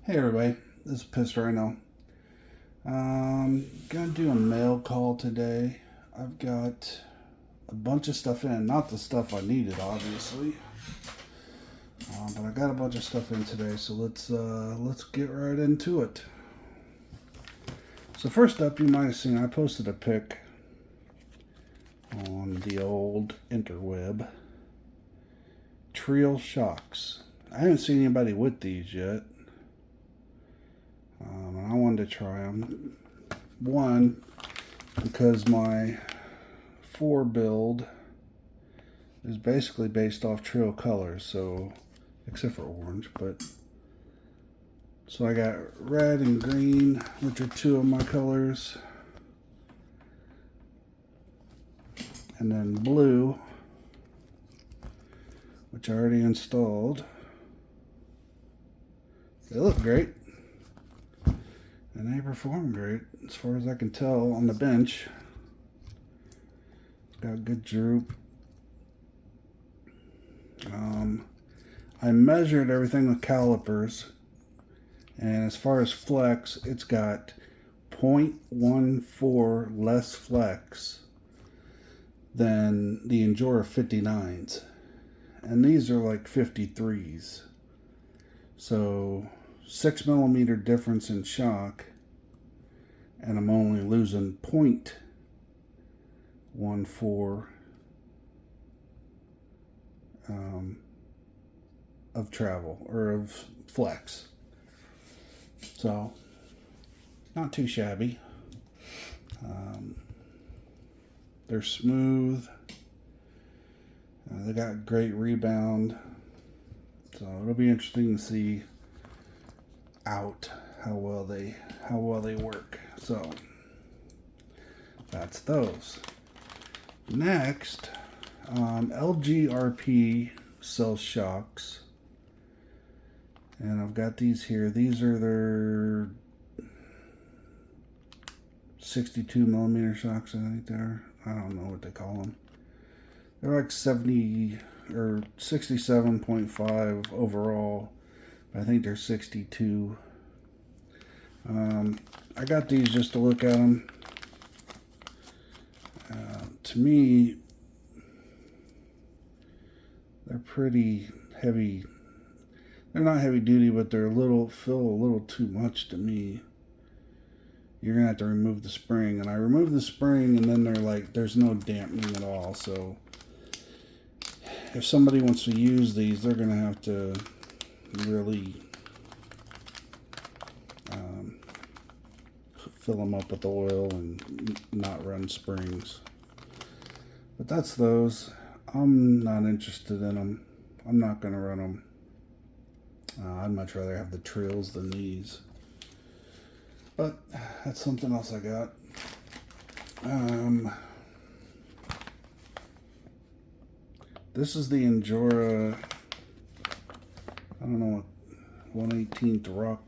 Hey everybody, this is Pissed Rhino. Gonna do a mail call today. I've got a bunch of stuff in, not the stuff I needed, obviously, but I got a bunch of stuff in today. So let's get right into it. So first up, you might have seen I posted a pic on the old interweb. Treal Shocks. I haven't seen anybody with these yet. And I wanted to try them. One, because my 4 build is basically based off trail colors, so except for orange, but so I got red and green, which are 2 of my colors, and then blue, which I already installed. They look great. And they perform great, as far as I can tell, on the bench. Got good droop. I measured everything with calipers, and as far as flex, it's got 0.14 less flex than the Injora 59s. And these are like 53s. So 6mm difference in shock, and I'm only losing 0.14 of travel, or of flex. So not too shabby. They're smooth. They got great rebound. So it'll be interesting to see out how well they work. So that's those. Next, LGRP sells shocks, and I've got these here. These are their 62mm shocks, I think they're. I don't know what they call them. They're like 70 or 67.5 overall. I think they're 62. I got these just to look at them. To me, they're pretty heavy. They're not heavy duty, but they're feel a little too much to me. You're gonna have to remove the spring, and I removed the spring, and then they're like, there's no dampening at all. So if somebody wants to use these, they're gonna have to really fill them up with oil and not run springs. But that's those. I'm not interested in them. I'm not going to run them. I'd much rather have the Treals than these. But that's something else I got. This is the Injora, I don't know what, 1/18th rock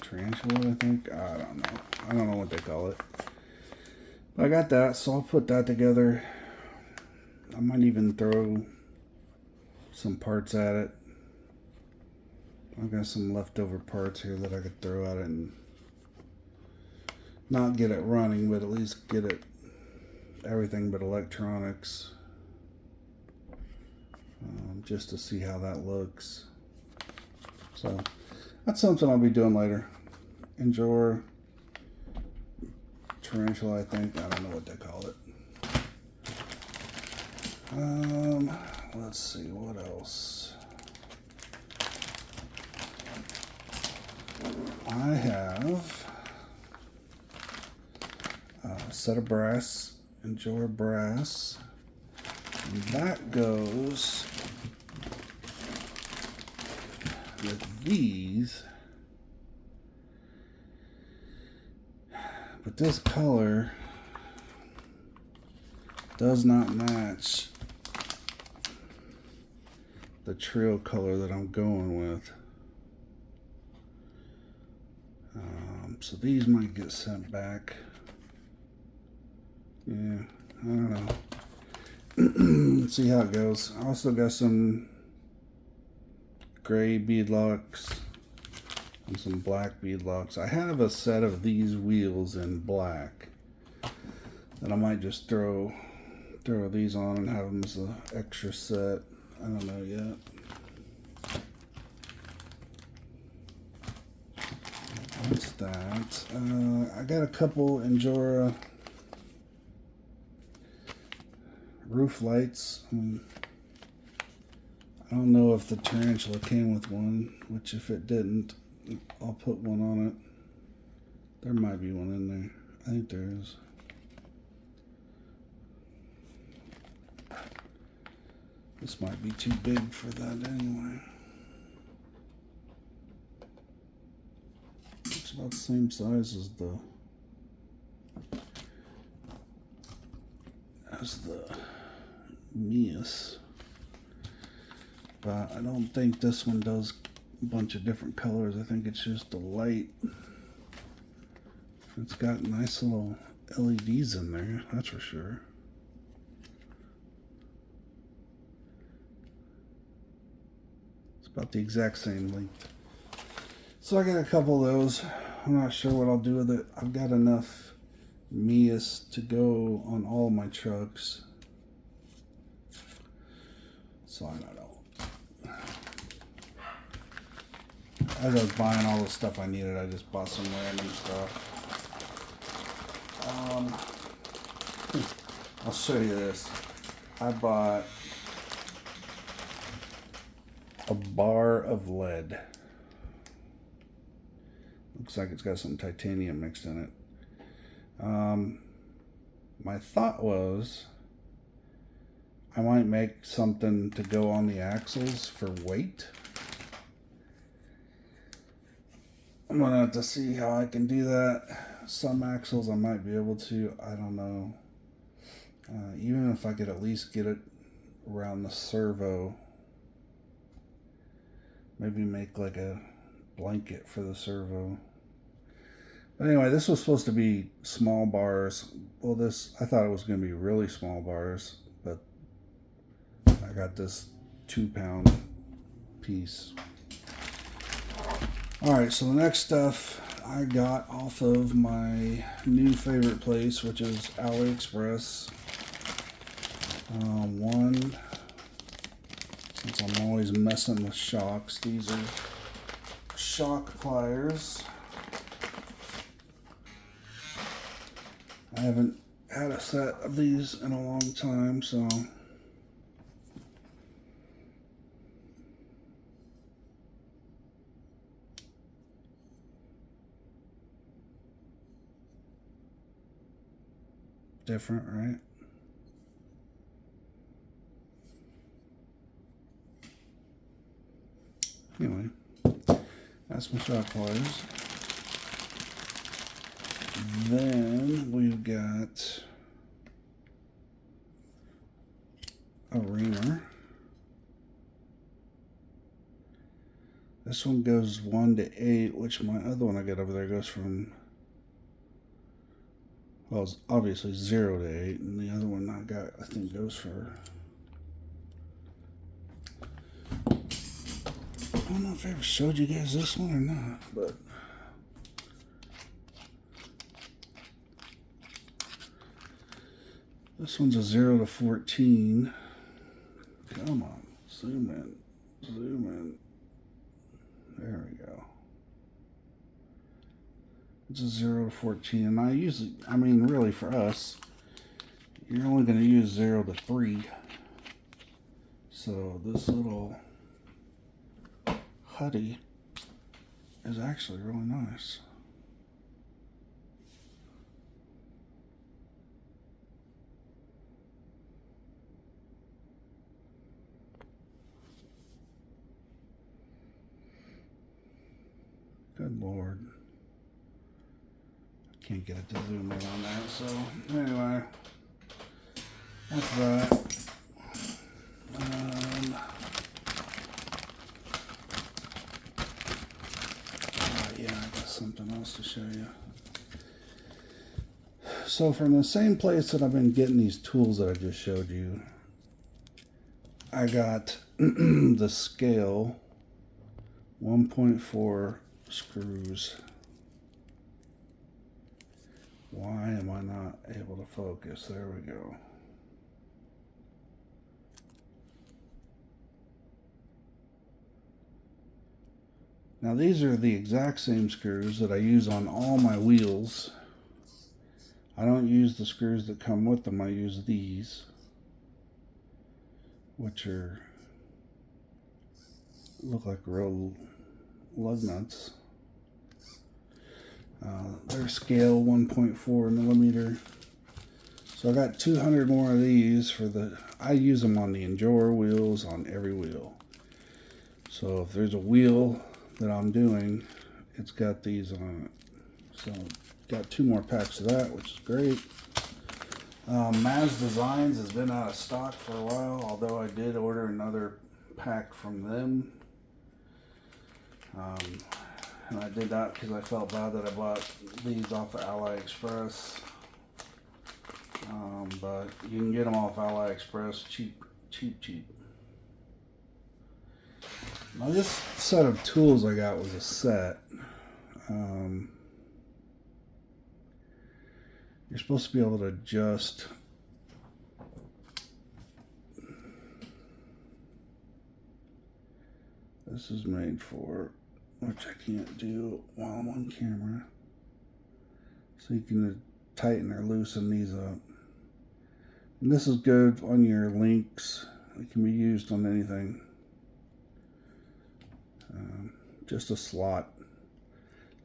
Tarantula, I think. I don't know. I don't know what they call it. But I got that, so I'll put that together. I might even throw some parts at it. I've got some leftover parts here that I could throw at it and not get it running, but at least get it everything but electronics, just to see how that looks. So that's something I'll be doing later. Injora, Tarantula, I think. I don't know what they call it. Let's see, what else? I have a set of brass, Injora brass. And that goes with these. But this color does not match the trail color that I'm going with. So these might get sent back. Yeah, I don't know. Let's see how it goes. I also got some gray beadlocks and some black beadlocks. I have a set of these wheels in black that I might just throw these on and have them as an extra set. I don't know yet. What's that? I got a couple Injora roof lights. I don't know if the Tarantula came with one, which if it didn't, I'll put one on it. There might be one in there. I think there is. This might be too big for that anyway. It's about the same size as the Mias. But I don't think this one does a bunch of different colors. I think it's just a light. It's got nice little LEDs in there, that's for sure. It's about the exact same length. So I got a couple of those. I'm not sure what I'll do with it. I've got enough Mias to go on all my trucks. So I don't know. As I was buying all the stuff I needed, I just bought some random stuff. I'll show you this. I bought a bar of lead. Looks like it's got some titanium mixed in it. My thought was I might make something to go on the axles for weight. I'm gonna have to see how I can do that. Some axles I might be able to, I don't know. Even if I could at least get it around the servo. Maybe make like a blanket for the servo. But anyway, this was supposed to be small bars. Well, I thought it was going to be really small bars, but I got this 2-pound piece. Alright, so the next stuff I got off of my new favorite place, which is AliExpress. Since I'm always messing with shocks, these are shock pliers. I haven't had a set of these in a long time, so different, right? Anyway, that's my shock pliers. Then we've got a reamer. This one goes 1 to 8, which my other one I got over there goes from, well, it's obviously 0 to 8, and the other one I got, I think, goes for, I don't know if I ever showed you guys this one or not, but this one's a 0 to 14. Come on, zoom in, zoom in. There we go. It's a 0 to 14, and I usually, I mean, really for us, you're only going to use 0 to 3. So this little Hudy is actually really nice. Good Lord. I can't get it to zoom in on that, so anyway, that's that. Yeah, I got something else to show you. So from the same place that I've been getting these tools that I just showed you, I got the scale 1.4 screws. Why am I not able to focus? There we go. Now these are the exact same screws that I use on all my wheels. I don't use the screws that come with them. I use these, which look like real lug nuts. They're scale 1.4 millimeter. So I got 200 more of these for I use them on the Injora wheels, on every wheel. So if there's a wheel that I'm doing, it's got these on it. So got 2 more packs of that, which is great. Maz Designs has been out of stock for a while, although I did order another pack from them. And I did that because I felt bad that I bought these off of AliExpress. But you can get them off AliExpress cheap. Now this set of tools I got was a set. You're supposed to be able to adjust this is made for, which I can't do while I'm on camera. So you can tighten or loosen these up. And this is good on your links. It can be used on anything. Just a slot.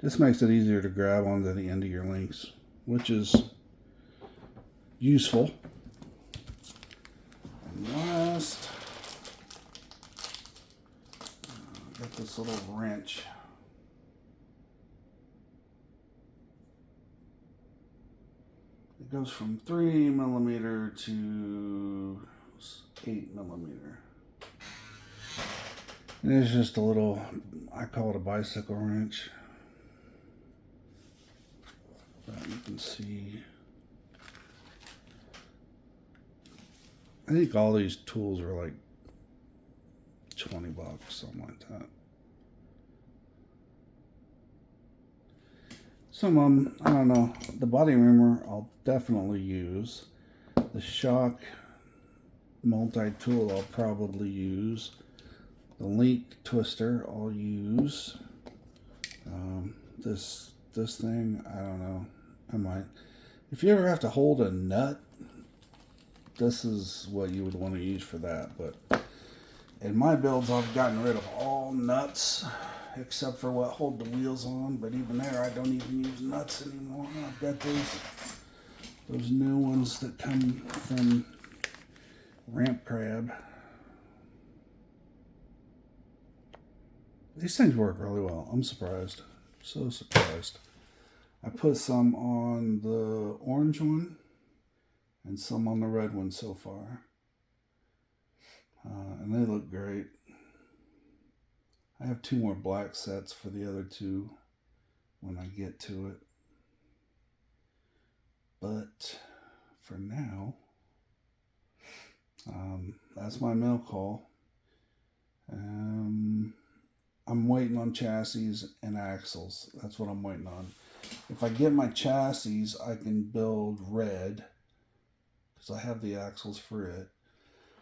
This makes it easier to grab onto the end of your links, which is useful. And last, got this little wrench. It goes from 3 millimeter to 8 millimeter. And it's just a little, I call it a bicycle wrench. But you can see, I think all these tools are like 20 bucks, something like that. Some of them, I don't know. The body armor I'll definitely use. The shock multi-tool I'll probably use. The link twister I'll use. This thing, I don't know. I might. If you ever have to hold a nut, this is what you would want to use for that. But in my builds, I've gotten rid of all nuts except for what hold the wheels on. But even there, I don't even use nuts anymore. I've got those new ones that come from Ramp Crab. These things work really well. I'm surprised. So surprised. I put some on the orange one and some on the red one so far. And they look great. I have 2 more black sets for the other 2 when I get to it. But for now, that's my milk haul. I'm waiting on chassis and axles. That's what I'm waiting on. If I get my chassis, I can build red because I have the axles for it.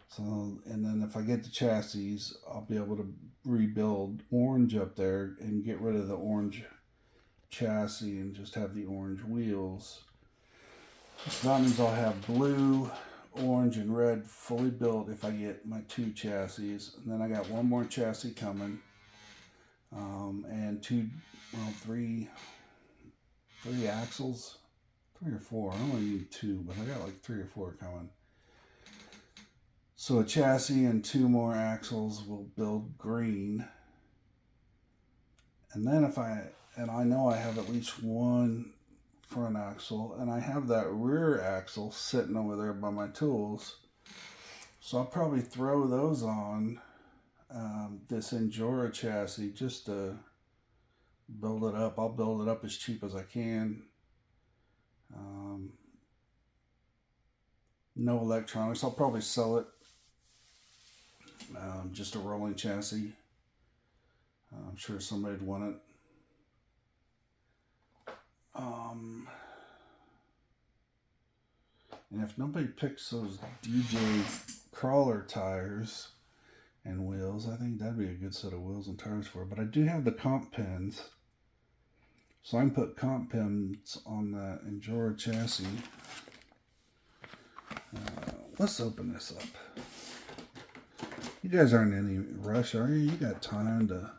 So, and then if I get the chassis, I'll be able to rebuild orange up there and get rid of the orange chassis and just have the orange wheels. So that means I'll have blue, orange, and red fully built if I get my 2 chassis. And then I got 1 more chassis coming. And 3 axles, 3 or 4. I only need 2, but I got like 3 or 4 coming. So a chassis and 2 more axles will build green. And then I know I have at least 1 front axle, and I have that rear axle sitting over there by my tools. So I'll probably throw those on this Injora chassis just to build it up. I'll build it up as cheap as I can. No electronics. I'll probably sell it. Just a rolling chassis. I'm sure somebody'd want it. And if nobody picks those DJ crawler tires and wheels, I think that'd be a good set of wheels and tires for it. But I do have the comp pins. So I can put comp pins on that Injora chassis. Let's open this up. You guys aren't in any rush, are you? You got time to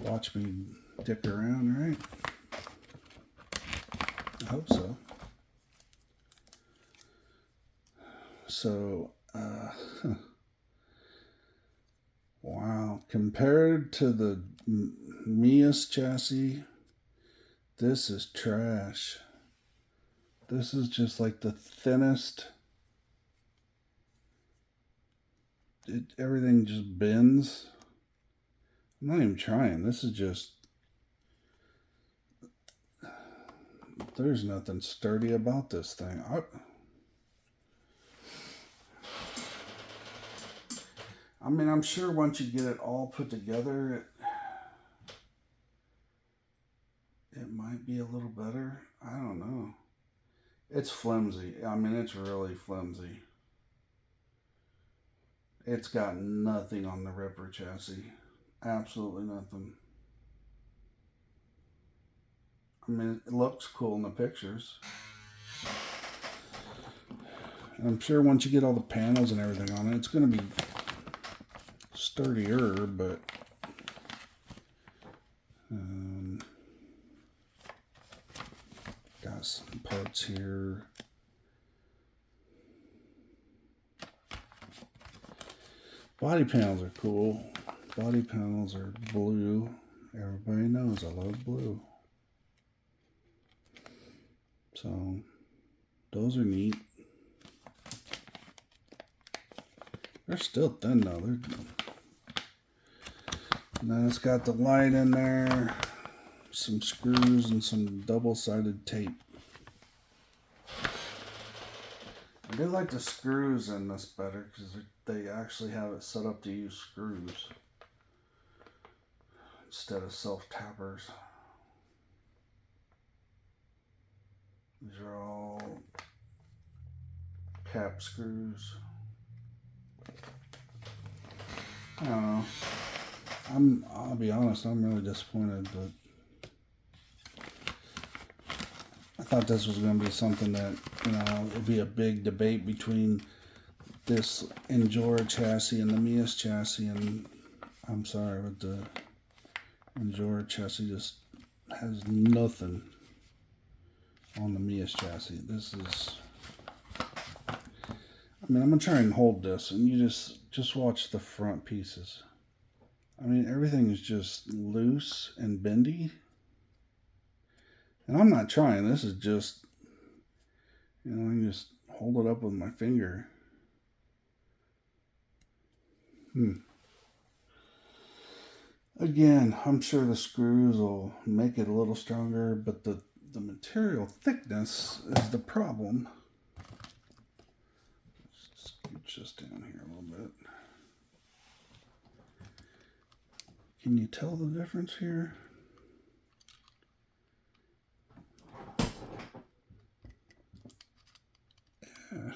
watch me dick around, right? I hope so. So, wow. Compared to the Mia's chassis, this is trash. This is just like the thinnest. Everything just bends. I'm not even trying. This is just... There's nothing sturdy about this thing. I mean, I'm sure once you get it all put together, it might be a little better. I don't know. It's flimsy. I mean, it's really flimsy. It's got nothing on the Ripper chassis. Absolutely nothing. I mean, it looks cool in the pictures. And I'm sure once you get all the panels and everything on it, it's going to be sturdier, but got some parts here. Body panels are cool. Body panels are blue. Everybody knows I love blue. So those are neat. They're still thin though. And then it's got the light in there, some screws, and some double-sided tape. I do like the screws in this better because they actually have it set up to use screws instead of self-tappers. These are all cap screws. I don't know. I'll be honest, I'm really disappointed, but I thought this was going to be something that, it'd be a big debate between this Injora chassis and the Mia's chassis, and I'm sorry, but the Injora chassis just has nothing on the Mia's chassis. This is... I mean, I'm going to try and hold this, and you just watch the front pieces. I mean, everything is just loose and bendy. And I'm not trying. This is just, I can just hold it up with my finger. Again, I'm sure the screws will make it a little stronger, but the material thickness is the problem. Let's scooch this down here a little bit. Can you tell the difference here? Yeah.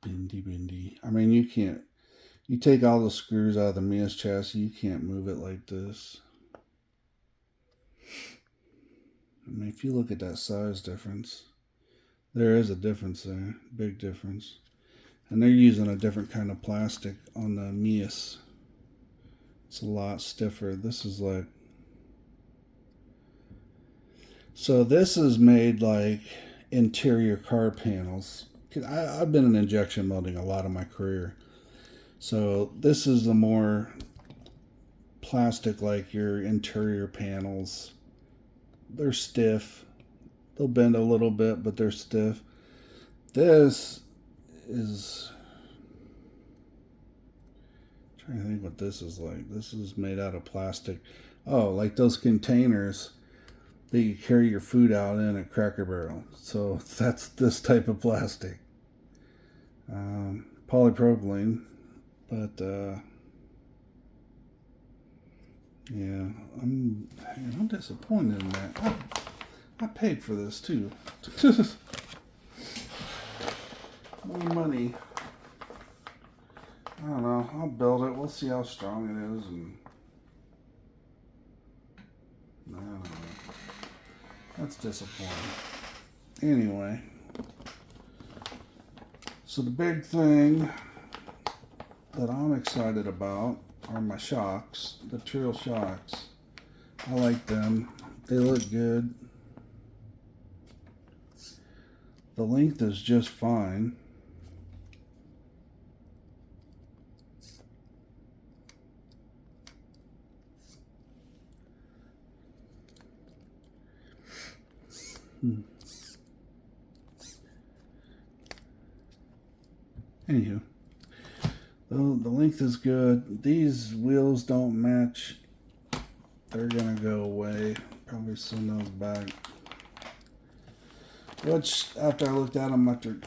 Bendy. I mean, you take all the screws out of the Mia's chassis, you can't move it like this. I mean, if you look at that size difference, there is a difference there, big difference. And they're using a different kind of plastic on the Mia's. It's a lot stiffer. This is like... So this is made like interior car panels. I've been in injection molding a lot of my career. So this is the more plastic, like your interior panels. They're stiff. They'll bend a little bit, but they're stiff. This is... I'm trying to think what this is like. This is made out of plastic. Oh, like those containers that you carry your food out in at Cracker Barrel. So that's this type of plastic. Polypropylene. But Yeah, I'm disappointed in that. I paid for this too. More money. I don't know. I'll build it. We'll see how strong it is, and I don't know. That's disappointing. Anyway, so the big thing that I'm excited about are my shocks, the Treal Shocks. I like them. They look good. The length is just fine. Anywho, the length is good. These wheels don't match. They're gonna go away. Probably send those back. Which, after I looked at them, after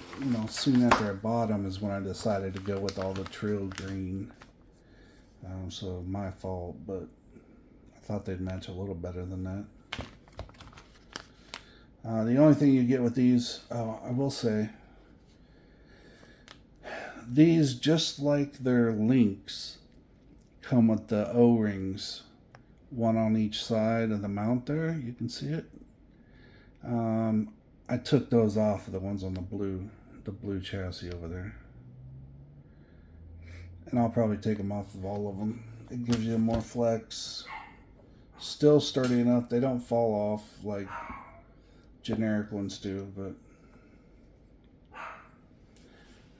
soon after I bought them, is when I decided to go with all the Treal green. So my fault, but I thought they'd match a little better than that. The only thing you get with these, I will say, these, just like their links, come with the O-rings, one on each side of the mount there. You can see it. I took those off of the ones on the blue chassis over there. And I'll probably take them off of all of them. It gives you more flex. Still sturdy enough. They don't fall off like generic ones do, but.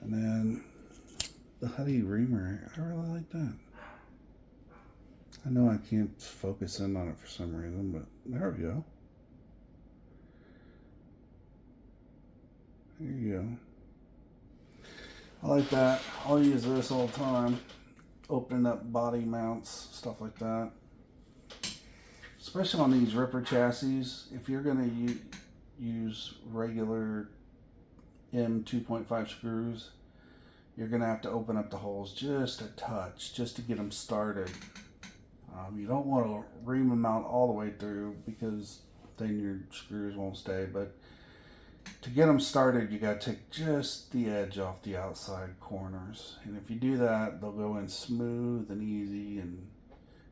And then the Hudy reamer, I really like that. I know I can't focus in on it for some reason, but there we go. There you go. I like that. I'll use this all the time. Opening up body mounts, stuff like that. Especially on these Ripper chassis. If you're going to use regular M2.5 screws, you're going to have to open up the holes just a touch, just to get them started. You don't want to ream them out all the way through, because then your screws won't stay. But to get them started, you got to take just the edge off the outside corners. And if you do that, they'll go in smooth and easy, and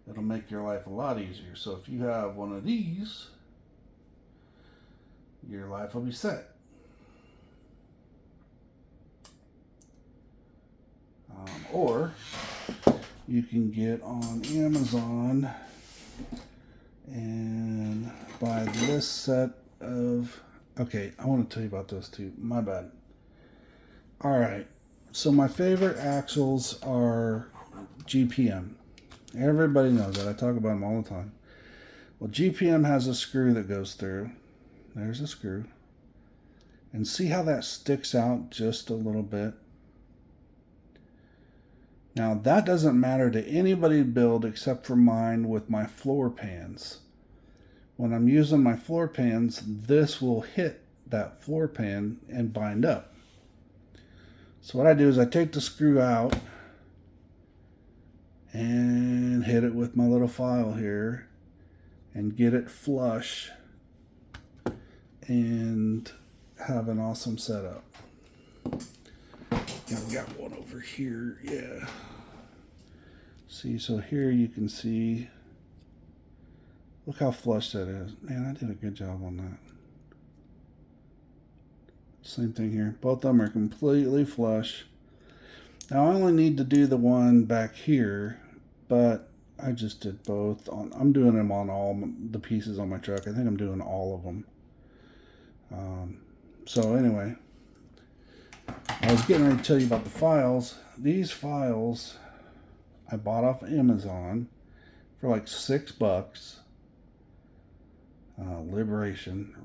it'll make your life a lot easier. So if you have one of these, your life will be set. Or you can get on Amazon and buy this set of... Okay, I want to tell you about those too. My bad. Alright, so my favorite axles are GPM. Everybody knows that. I talk about them all the time. Well, GPM has a screw that goes through. There's a screw. And see how that sticks out just a little bit? Now, that doesn't matter to anybody's build except for mine with my floor pans. When I'm using my floor pans, this will hit that floor pan and bind up. So what I do is I take the screw out and hit it with my little file here and get it flush and have an awesome setup. I've got one over here, yeah. See, so here you can see, look how flush that is. Man, I did a good job on that. Same thing here. Both of them are completely flush. Now, I only need to do the one back here, but I just did both. I'm doing them on all the pieces on my truck. I think I'm doing all of them. So anyway, I was getting ready to tell you about the files. These files I bought off Amazon for like $6. Liberation,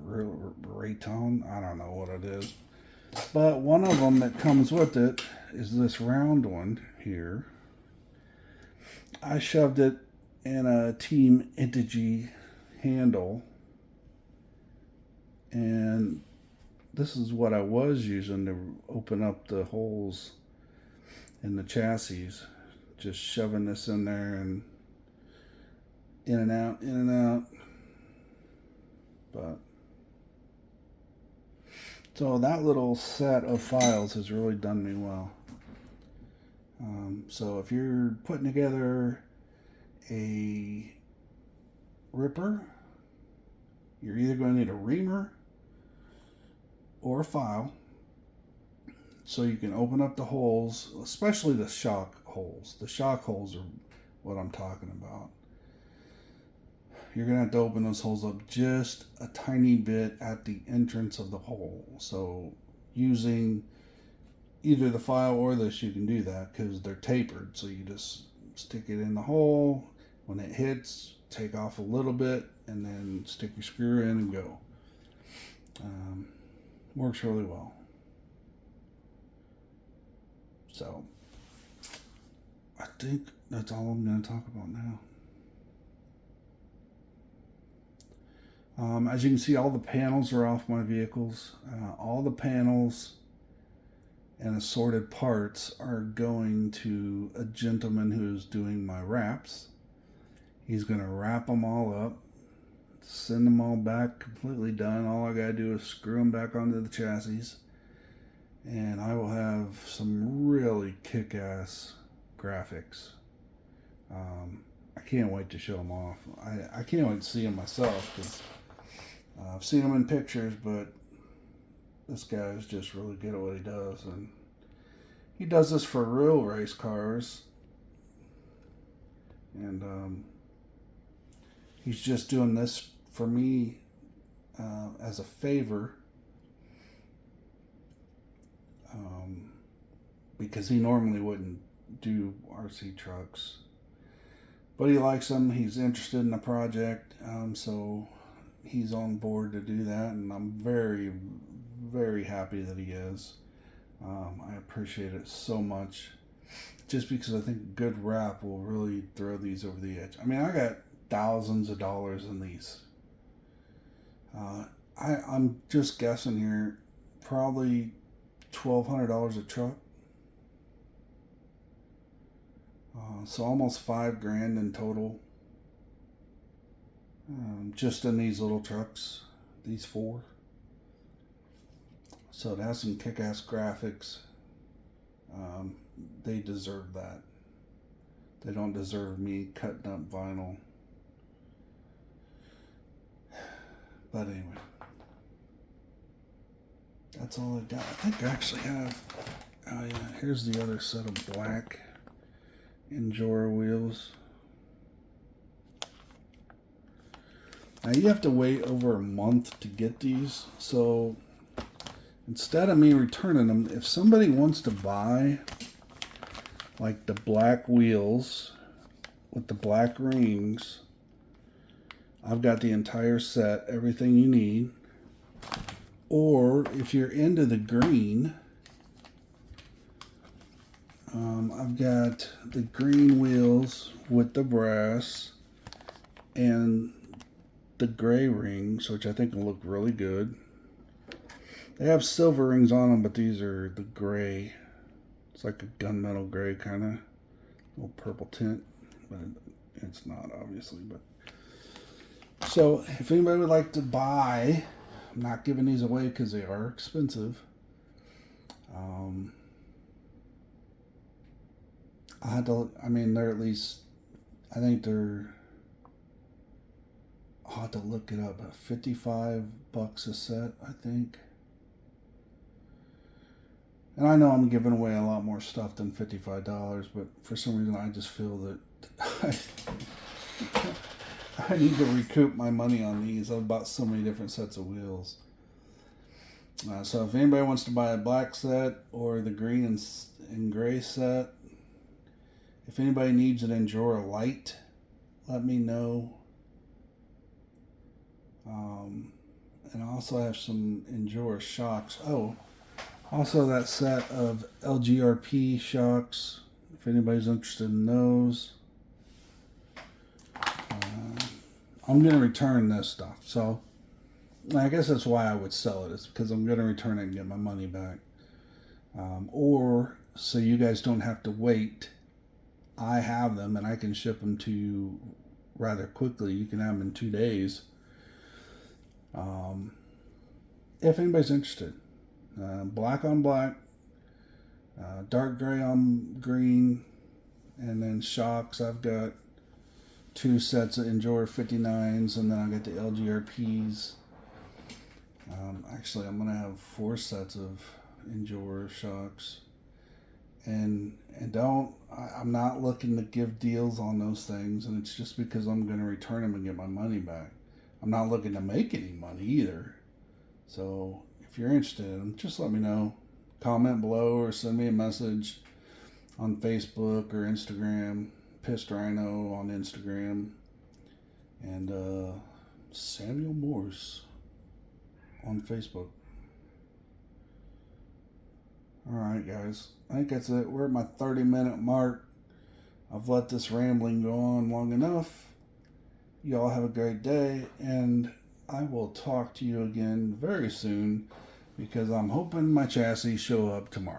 Raytone, I don't know what it is. But one of them that comes with it is this round one here. I shoved it in a Team Intigy handle, and this is what I was using to open up the holes in the chassis. Just shoving this in there and in and out, in and out. But so that little set of files has really done me well. So if you're putting together a ripper, you're either going to need a reamer or a file, so you can open up the holes, especially the shock holes. The shock holes are what I'm talking about. You're going to have to open those holes up just a tiny bit at the entrance of the hole. So using either the file or this, you can do that because they're tapered. So you just stick it in the hole. When it hits, take off a little bit and then stick your screw in and go. Works really well. So I think that's all I'm going to talk about now. As you can see, all the panels are off my vehicles. All the panels and assorted parts are going to a gentleman who's doing my wraps. He's going to wrap them all up, send them all back completely done. All I got to do is screw them back onto the chassis, and I will have some really kick-ass graphics. I can't wait to show them off. I can't wait to see them myself because I've seen them in pictures, but this guy is just really good at what he does, and he does this for real race cars, and he's just doing this for me as a favor, because he normally wouldn't do RC trucks, but he likes them. He's interested in the project, so he's on board to do that, and I'm very, very happy that he is. I appreciate it so much, just because I think a good wrap will really throw these over the edge. I mean, I got thousands of dollars in these. I'm just guessing here, probably $1,200 a truck. So almost $5,000 in total. Just in these little trucks, these 4. So it has some kick-ass graphics. They deserve that. They don't deserve me cutting up vinyl. But anyway, that's all I got. I think I actually have, oh yeah, here's the other set of black Injora wheels. Now you have to wait over a month to get these, so instead of me returning them, if somebody wants to buy like the black wheels with the black rings, I've got the entire set, everything you need. Or if you're into the green, I've got the green wheels with the brass and the gray rings, which I think will look really good. They have silver rings on them, but these are the gray. It's like a gunmetal gray kind of little purple tint, but it's not obviously. But so if anybody would like to buy, I'm not giving these away because they are expensive. I had to. I mean, they're at least. I think they're. I'll have to look it up. $55 a set, I think. And I know I'm giving away a lot more stuff than $55, but for some reason I just feel that I need to recoup my money on these. I've bought so many different sets of wheels. So if anybody wants to buy a black set or the green and gray set, if anybody needs an Injora light, let me know. And I also have some Injora shocks. Oh, also that set of LGRP shocks, if anybody's interested in those. I'm going to return this stuff. So I guess that's why I would sell it. It's because I'm going to return it and get my money back. Or so you guys don't have to wait. I have them and I can ship them to you rather quickly. You can have them in 2 days. If anybody's interested, black on black, dark gray on green, and then shocks. I've got 2 sets of Injora 59s, and then I got the LGRPs. Actually, I'm gonna have 4 sets of Injora shocks, and I'm not looking to give deals on those things, and it's just because I'm gonna return them and get my money back. I'm not looking to make any money either. So if you're interested in them, just let me know. Comment below or send me a message on Facebook or Instagram. Pissed Rhino on Instagram. And Samuel Morse on Facebook. Alright, guys. I think that's it. We're at my 30-minute mark. I've let this rambling go on long enough. Y'all have a great day, and I will talk to you again very soon because I'm hoping my chassis show up tomorrow.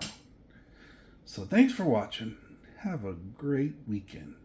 So thanks for watching. Have a great weekend.